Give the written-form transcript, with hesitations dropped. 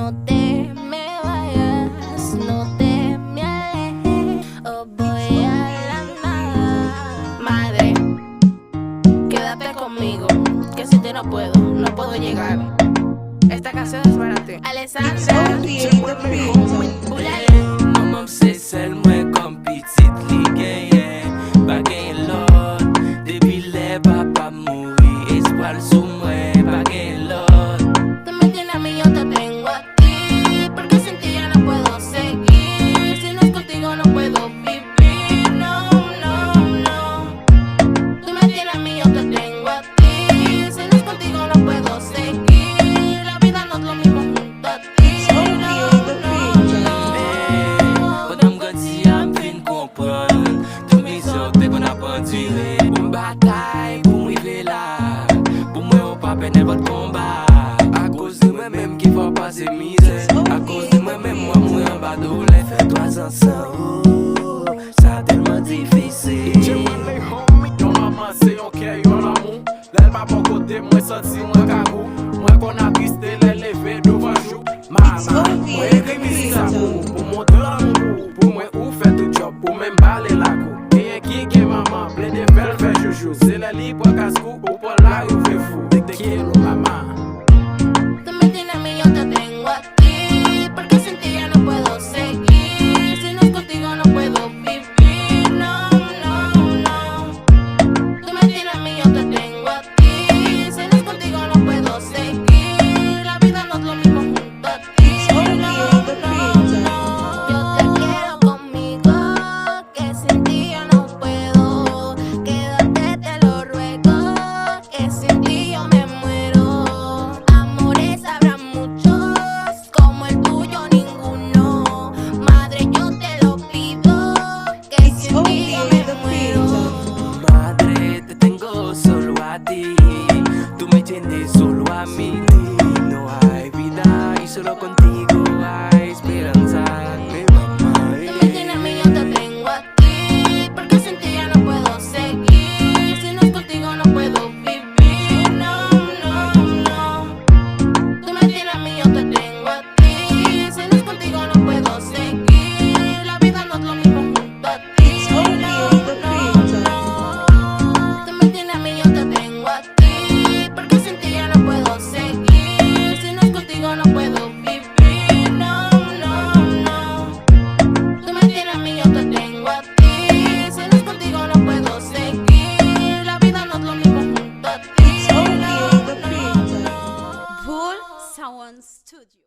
No te me vayas, no te me alejes, o voy a la nada. Madre, quédate conmigo, que sin ti no puedo llegar. Esta canción es para ti, Alessandra. Maman se sel mwen kom pitit li genyen, pa genyen lot. Depi le papa mouri, espoir sou mwen, pa genyen lot. Tú me tienes a mí, yo te tengo a ti, porque sin ti ya no puedo seguir. Si no es contigo no puedo vivir, no, no, no. Tú me tienes a mí, yo te tengo a ti, si no es contigo no puedo seguir. La vida no es lo mismo junto a ti, no, no. Pendant m'grandi, am fin kompran tout mes sortes qu'on a penduré. Pour m'bataille, pour m'river là, pour moi on pas peine votre combat. À cause de moi-même qui faut passer misère, à cause de moi-même moi mourir en bas d'eau. Fait 3 ans sans eau, ça tellement difficile. Yon maman se yon kè yon l'amour. Lèl pa bon kote mwen senti mwen kagou. Mwen kon a triste lèl leve devan jou. Maman, mwen ekri misi sa pou montre l'amour. Pou mwen ou fè tout job pou mwen bale la kou. Genyen ki gen maman ple de fel fè joujou. Se lè li pou kaskou ou pou la yon fè fou. Dek de ki nou maman. Tú me tienes a mí, yo te tengo a ti, porque sin ti ya no puedo seguir. Si no es contigo no puedo vivir, no, no, no. Tú me tienes a mí, yo te tengo a ti, si no es contigo no puedo seguir. La vida no es lo mismo junto a ti, no, no, no. Yo te quiero conmigo, que sin ti ya no puedo. Quédate, te lo ruego, que sin ti yo me muero. Amores habrá muchos, como el tuyo ninguno. Madre, yo te lo pido, que sin ti yo me muero. Madre, te tengo solo a ti, tú me tienes solo a mí. No hay vida y solo contigo hay esperanza, mi mamá. Tú me tienes a mí, yo te tengo a ti, porque sin ti ya no puedo seguir. Si no es contigo no puedo vivir, no, no, no. Tú me tienes a mí, yo te tengo a ti, si no es contigo no puedo seguir. La vida no es lo mismo junto a ti, no, no, no. Tú me tienes a mí, yo te tengo a ti, porque sin ti ya no puedo seguir. Si no es contigo no puedo vivir, no, no, no. Tú me tienes a mí, yo te tengo a ti, si no es contigo no puedo seguir. La vida no es lo mismo junto a ti, no, no, no. Bull Sound Studio.